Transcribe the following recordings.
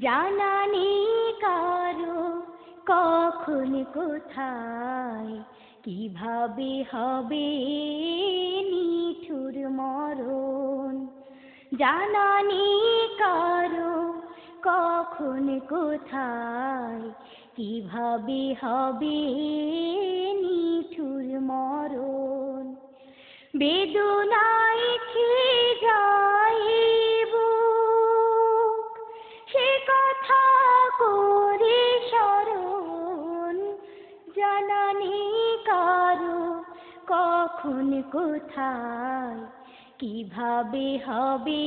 জানা নেই কারো কখন কোথায় কিভাবে হবে নিঠুর মরণ। জানা নেই কারো কখন কোথায় কিভাবে হবে নিঠুর মরণ। বেদনায় ছেয়ে যায় বুক, সে কথা করে স্মরণ। জানা নেই কারো কখন কোথায় কিভাবে হবে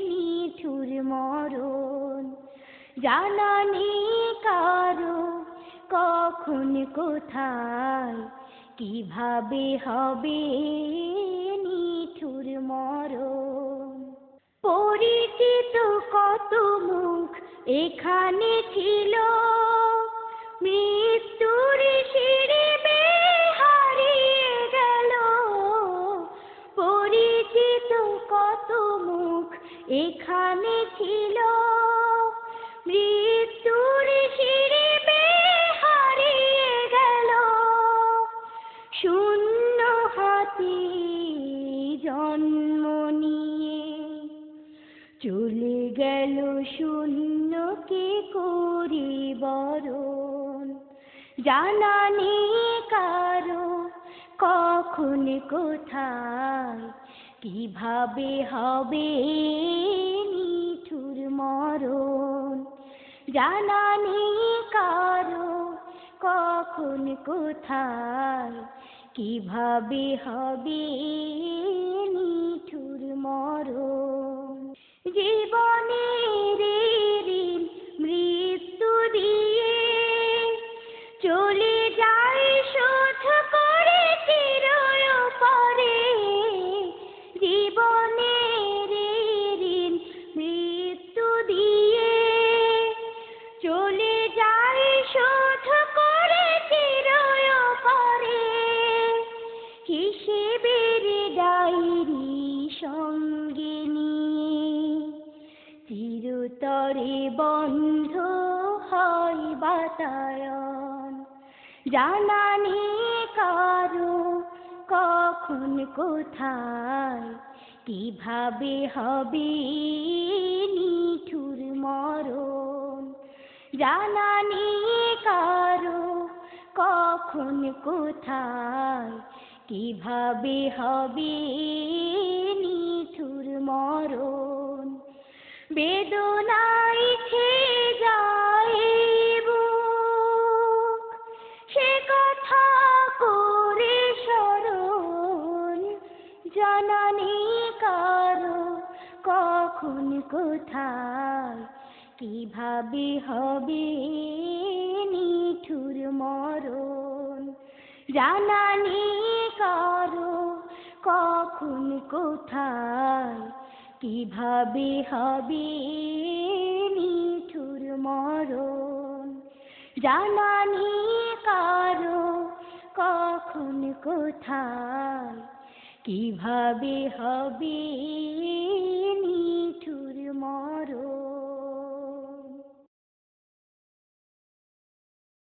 নিঠুর মরণ। জানা নেই কারো কখন কোথায় কিভাবে হবে নিঠুর মরণ। পরিচিত কত মুখ এখানে ছিল, মৃত্যুর সিঁড়ি বেয়ে হারিয়ে গেল। পরিচিত কত মুখ এখানে ছিল, মৃত্যুর সিঁড়ি বেয়ে হারিয়ে গেল। শূন্য হাতে জন্ম নিয়ে চলে গেল শূন্য কে করে বরণ। জানা নেই কারো কখন কোথায় কিভাবে হবে নিঠুর মরণ। জানা নেই কারো কখন কোথায় কিভাবে হবে নিঠুর মরণ। জীবনের ঋণ মৃত্যু দিয়ে চলে যায় শোধ করে চিরপরে। জীবনের ঋণ মৃত্যু দিয়ে চলে যায় শোধ করে চিরপরে। হিসেবের ডায়েরি সঙ্গে নিয়ে চিরতরে বন্ধ হয় বাতায়ন। জানা নেই কারো কখন কোথায় কিভাবে হবে নিঠুর মরণ। জানা নেই কারো কখন কোথায় কিভাবে হবে নিঠুর মরণ। বেদনায় ছেয়ে যায় বুক, সে কথা করে স্মরণ। জানা নেই কারো কখন কোথায় কিভাবে হবে নিঠুর মরণ। জানা নেই কারো কখন কোথায় কিভাবে হবে নিঠুর মরণ। জানা নেই কারো কখন কোথায় কিভাবে হবে